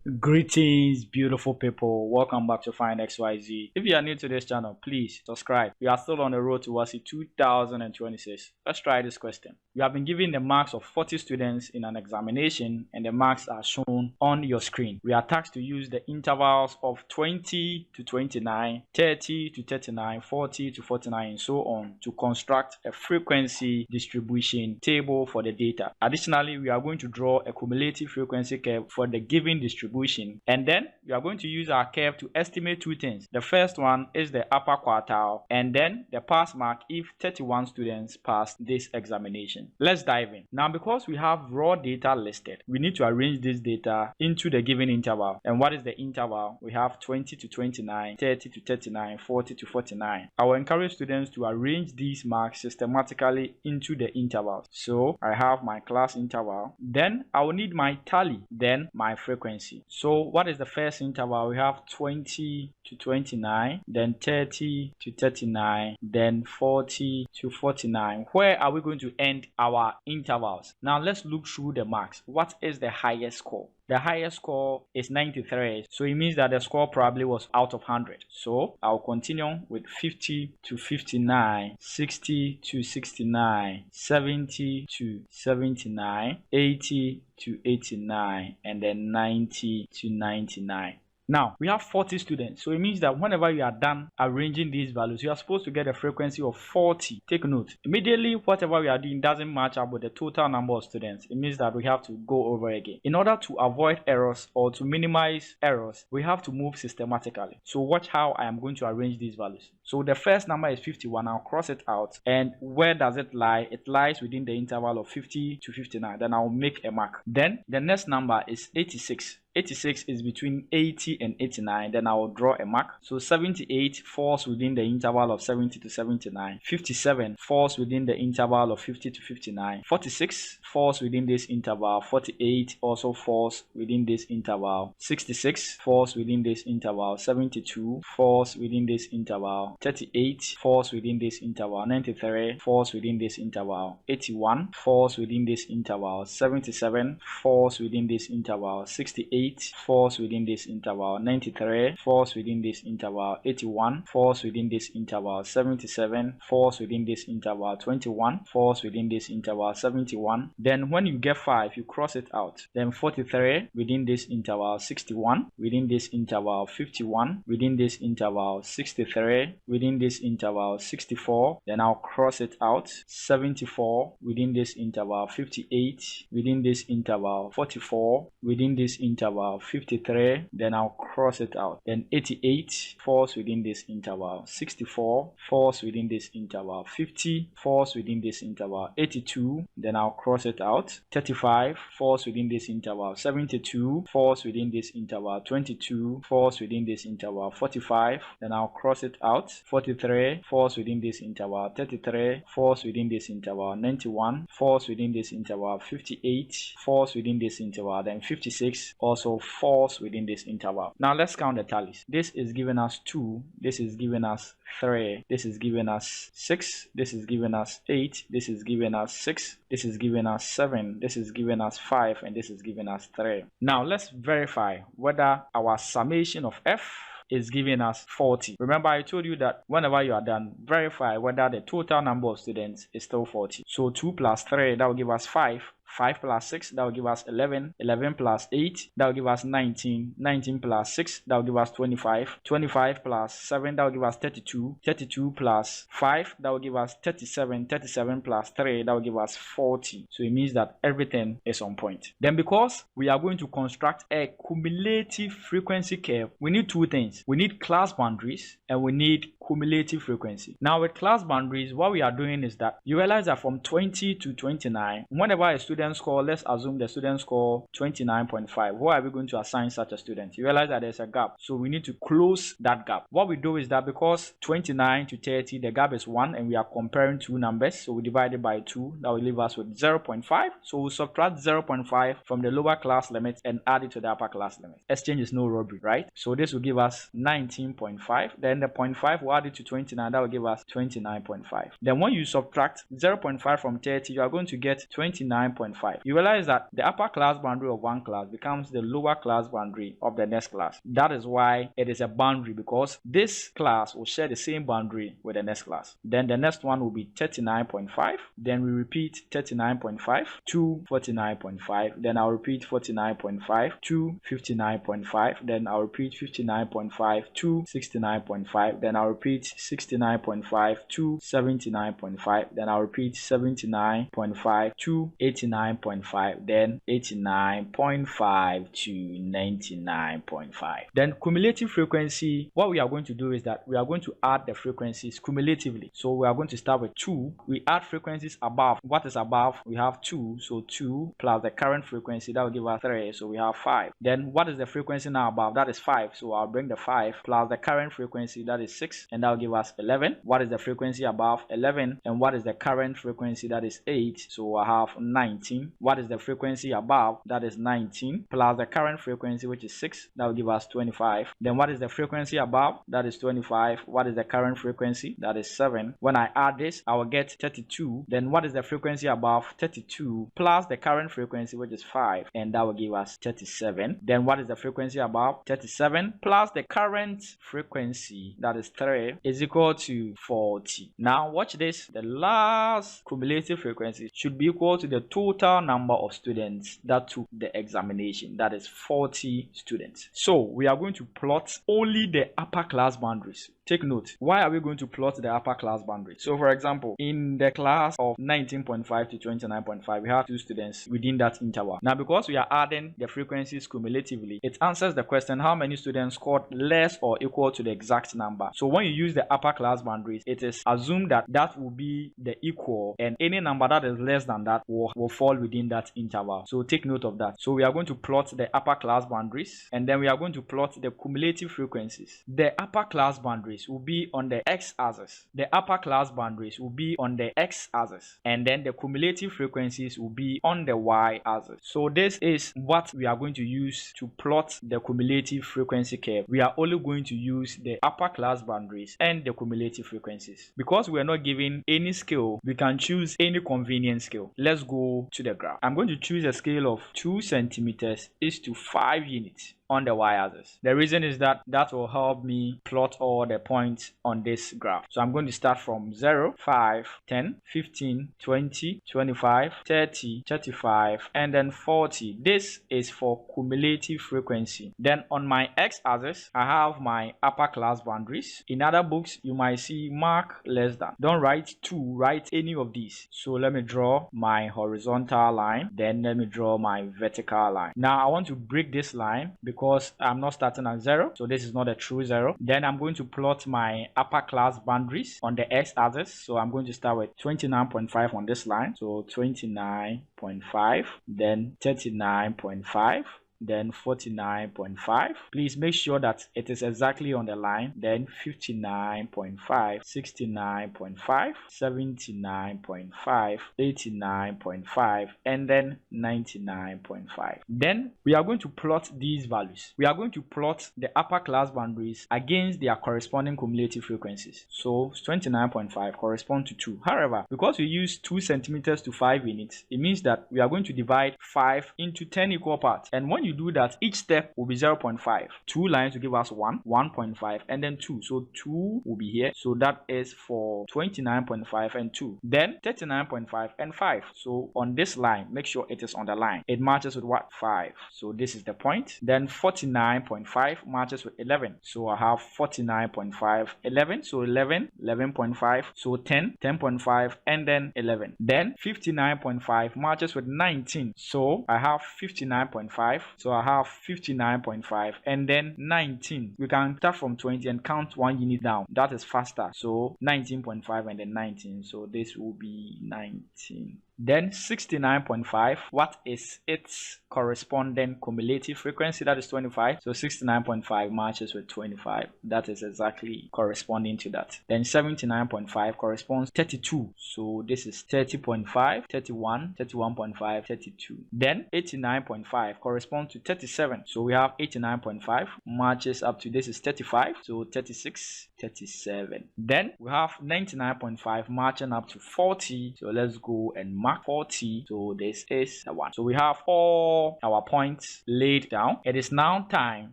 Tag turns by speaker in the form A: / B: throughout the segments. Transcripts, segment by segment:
A: Greetings, beautiful people. Welcome back to Find XYZ. If you are new to this channel, please subscribe. We are still on the road to WASSCE 2026. Let's try this question. You have been given the marks of 40 students in an examination, and the marks are shown on your screen. We are tasked to use the intervals of 20 to 29, 30 to 39, 40 to 49, and so on to construct a frequency distribution table for the data. Additionally, we are going to draw a cumulative frequency curve for the given distribution. And then we are going to use our curve to estimate two things. The first one is the upper quartile, and then the pass mark if 31 students passed this examination. Let's dive in. Now, because we have raw data listed, we need to arrange this data into the given interval. And what is the interval? We have 20 to 29, 30 to 39, 40 to 49. I will encourage students to arrange these marks systematically into the intervals. So I have my class interval, then I will need my tally, then my frequency. So what is the first interval? We have 20 to 29, then 30 to 39, then 40 to 49. Where are we going to end our intervals? Now let's look through the marks. What is the highest score? The highest score is 93, so it means that the score probably was out of 100. So I'll continue with 50 to 59, 60 to 69, 70 to 79, 80 to 89, and then 90 to 99. Now, we have 40 students, so it means that whenever you are done arranging these values, you are supposed to get a frequency of 40. Take note, immediately whatever we are doing doesn't match up with the total number of students. It means that we have to go over again. In order to avoid errors or to minimize errors, we have to move systematically. So watch how I am going to arrange these values. So the first number is 51. I'll cross it out. And where does it lie? It lies within the interval of 50 to 59. Then I'll make a mark. Then the next number is 86. 86 is between 80 and 89. Then I will draw a mark. So 78 falls within the interval of 70 to 79. 57 falls within the interval of 50 to 59. 46 falls within this interval. 48 also falls within this interval. 66 falls within this interval. 72 falls within this interval. 38 falls within this interval. 93 falls within this interval. 81 falls within this interval. 77 falls within this interval. 68 falls within this interval. 93 falls within this interval. 81 falls within this interval. 77 falls within this interval. 21 falls within this interval. 71. Then when you get 5, you cross it out. Then 43 within this interval. 61 within this interval. 51 within this interval. 63 within this interval. 64. Then I'll cross it out. 74 within this interval. 58 within this interval. 44 within this interval. 53, then I'll cross it out. Then 88 falls within this interval. 64 falls within this interval. 50 falls within this interval. 82, then I'll cross it out. 35 falls within this interval. 72 falls within this interval. 22 falls within this interval. 45, then I'll cross it out. 43 falls within this interval. 33 falls within this interval. 91 falls within this interval. 58 falls within this interval. Then 56 also falls within this interval. Now let's count the tallies. This is giving us 2, this is giving us 3, this is giving us 6, this is giving us 8, this is giving us 6, this is giving us 7, this is giving us 5, and this is giving us 3. Now let's verify whether our summation of F is giving us 40. Remember, I told you that whenever you are done, verify whether the total number of students is still 40. So 2 plus 3, that will give us 5. 5 plus 6, that will give us 11. 11 plus 8, that will give us 19. 19 plus 6, that will give us 25. 25 plus 7, that will give us 32. 32 plus 5, that will give us 37. 37 plus 3, that will give us 40. So it means that everything is on point. Then because we are going to construct a cumulative frequency curve, we need two things. We need class boundaries and we need cumulative frequency. Now with class boundaries, what we are doing is that you realize that from 20 to 29, whenever a student score, let's assume the student score 29.5, where are we going to assign such a student? You realize that there's a gap, so we need to close that gap. What we do is that because 29 to 30, the gap is 1 and we are comparing two numbers, so we divide it by 2. That will leave us with 0.5. So we'll subtract 0.5 from the lower class limit and add it to the upper class limit. Exchange is no robbery, right? So this will give us 19.5. Then the 0.5 will add it to 29, that will give us 29.5. Then when you subtract 0.5 from 30, you are going to get 29.5. You realize that the upper class boundary of one class becomes the lower class boundary of the next class. That is why it is a boundary, because this class will share the same boundary with the next class. Then the next one will be 39.5. Then we repeat 39.5 to 49.5. Then I'll repeat 49.5 to 59.5. Then I'll repeat 59.5 to 69.5. Then I'll repeat 69.5 to 79.5. Then I'll repeat 79.5 to 89.5. Then 89.5 to 99.5. Then cumulative frequency, what we are going to do is that we are going to add the frequencies cumulatively. So we are going to start with 2. We add frequencies above. What is above? We have 2. So 2 plus the current frequency, that will give us 3. So we have 5. Then what is the frequency now above? That is 5. So I'll bring the 5 plus the current frequency, that is 6, and that will give us 11. What is the frequency above? 11. And what is the current frequency? That is 8. So I have 19. What is the frequency above? That is 19 plus the current frequency, which is 6. That will give us 25. Then what is the frequency above? That is 25. What is the current frequency? That is 7. When I add this, I will get 32. Then what is the frequency above? 32 plus the current frequency, which is 5, and that will give us 37. Then what is the frequency above? 37 plus the current frequency, that is 3, is equal to 40. Now watch this. The last cumulative frequency should be equal to the total number of students that took the examination, that is 40 students. So we are going to plot only the upper class boundaries. Take note, why are we going to plot the upper class boundary? So for example, in the class of 19.5 to 29.5, we have 2 students within that interval. Now because we are adding the frequencies cumulatively, it answers the question how many students scored less or equal to the exact number. So when you use the upper class boundaries, it is assumed that that will be the equal, and any number that is less than that will fall within that interval. So take note of that. So we are going to plot the upper class boundaries, and then we are going to plot the cumulative frequencies. The upper class boundaries will be on the x-axis. The upper class boundaries will be on the x-axis, and then the cumulative frequencies will be on the y-axis. So this is what we are going to use to plot the cumulative frequency curve. We are only going to use the upper class boundaries and the cumulative frequencies. Because we are not given any scale, we can choose any convenient scale. Let's go to the graph. I'm going to choose a scale of 2 centimeters is to 5 units on the y-axis. The reason is that will help me plot all the points on this graph. So I'm going to start from 0, 5, 10, 15, 20, 25, 30, 35, and then 40. This is for cumulative frequency. Then on my x-axis, I have my upper class boundaries. In other books, you might see mark less than. Don't write 2, write any of these. So let me draw my horizontal line, then let me draw my vertical line. Now I want to break this line because I'm not starting at 0, so this is not a true 0. Then I'm going to plot my upper class boundaries on the x-axis. So I'm going to start with 29.5 on this line. So 29.5, then 39.5, then 49.5. Please make sure that it is exactly on the line. Then 59.5, 69.5, 79.5, 89.5, and then 99.5. Then we are going to plot these values. We are going to plot the upper class boundaries against their corresponding cumulative frequencies. So 29.5 corresponds to 2. However, because we use 2 centimeters to 5 units, it means that we are going to divide 5 into 10 equal parts. And when you do that, each step will be 0.5. 2 lines will give us 1, 1.5, and then 2. So 2 will be here. So that is for 29.5 and 2. Then 39.5 and 5. So on this line, make sure it is on the line. It matches with what? 5. So this is the point. Then 49.5 matches with 11. So I have 49.5, 11. So 11, 11.5. So 10, 10.5, and then 11. Then 59.5 matches with 19. So I have 59.5. So I have 59.5 and then 19. We can start from 20 and count 1 unit down. That is faster. So 19.5 and then 19. So this will be 19. Then 69.5, what is its corresponding cumulative frequency? That is 25. So 69.5 matches with 25. That is exactly corresponding to that. Then 79.5 corresponds 32. So this is 30.5, 31, 31.5, 32. Then 89.5 corresponds to 37. So we have 89.5 matches up to this is 35. So 36, 37. Then we have 99.5 matching up to 40. So let's go and mark 40. So this is the one. So we have all our points laid down. It is now time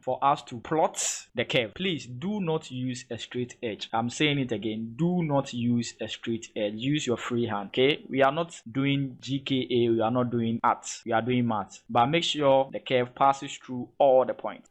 A: for us to plot the curve. Please do not use a straight edge. I'm saying it again. Do not use a straight edge. Use your free hand. Okay, we are not doing GKA, we are not doing arts, we are doing math, but make sure the curve passes through all the points.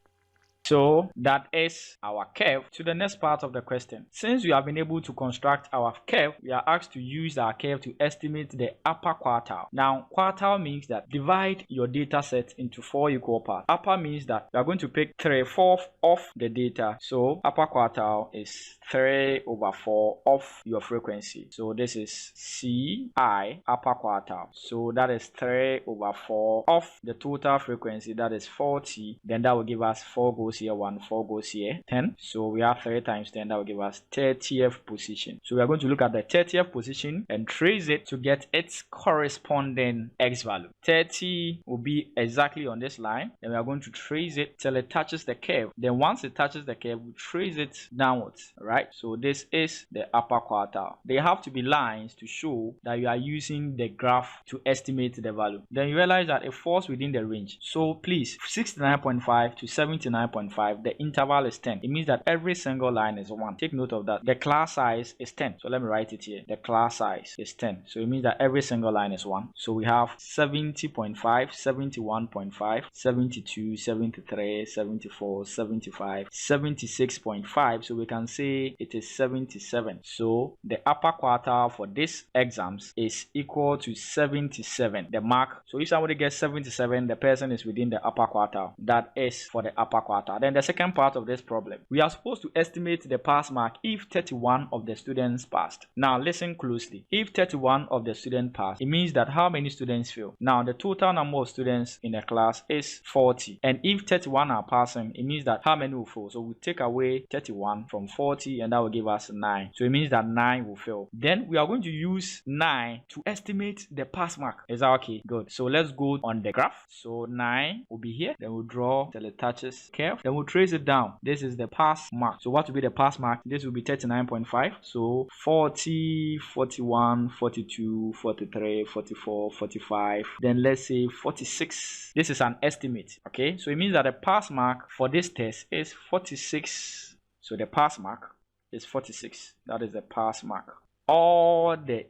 A: So that is our curve. To the next part of the question. Since we have been able to construct our curve, we are asked to use our curve to estimate the upper quartile. Now, quartile means that divide your data set into 4 equal parts. Upper means that we are going to pick 3/4 of the data. So upper quartile is 3/4 of your frequency. So this is CI upper quartile. So that is 3/4 of the total frequency. That is 40. Then that will give us 4 goes here, 1, 4 goes here, 10. So we have 3 times 10, that will give us 30th position. So we are going to look at the 30th position and trace it to get its corresponding x value. 30 will be exactly on this line. Then we are going to trace it till it touches the curve. Then once it touches the curve, we trace it downwards. Right? So this is the upper quartile. They have to be lines to show that you are using the graph to estimate the value. Then you realize that it falls within the range. So please, 69.5 to 79.5, the interval is 10. It means that every single line is 1. Take note of that. The class size is 10. So let me write it here. The class size is 10. So it means that every single line is 1. So we have 70.5, 71.5, 72, 73, 74, 75, 76.5. So we can say it is 77. So the upper quartile for this exams is equal to 77. The mark. So if somebody gets 77, the person is within the upper quartile. That is for the upper quartile. Then the second part of this problem, we are supposed to estimate the pass mark if 31 of the students passed. Now listen closely. If 31 of the students passed, it means that how many students fail? Now the total number of students in a class is 40. And if 31 are passing, it means that how many will fail? So we take away 31 from 40 and that will give us 9. So it means that 9 will fail. Then we are going to use 9 to estimate the pass mark. Is that okay? Good. So let's go on the graph. So 9 will be here. Then we'll draw till it touches curve. Then we'll trace it down. This is the pass mark. So what will be the pass mark? This will be 39.5. So 40, 41, 42, 43, 44, 45. Then let's say 46. This is an estimate. Okay. So it means that the pass mark for this test is 46. So the pass mark is 46. That is the pass mark. All the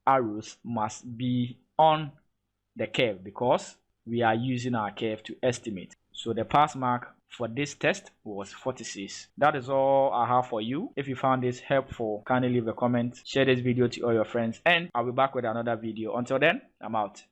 A: arrows must be on the curve because we are using our curve to estimate. So the pass mark for this test was 46. That is all I have for you. If you found this helpful, kindly leave a comment, share this video to all your friends, and I'll be back with another video. Until then, I'm out.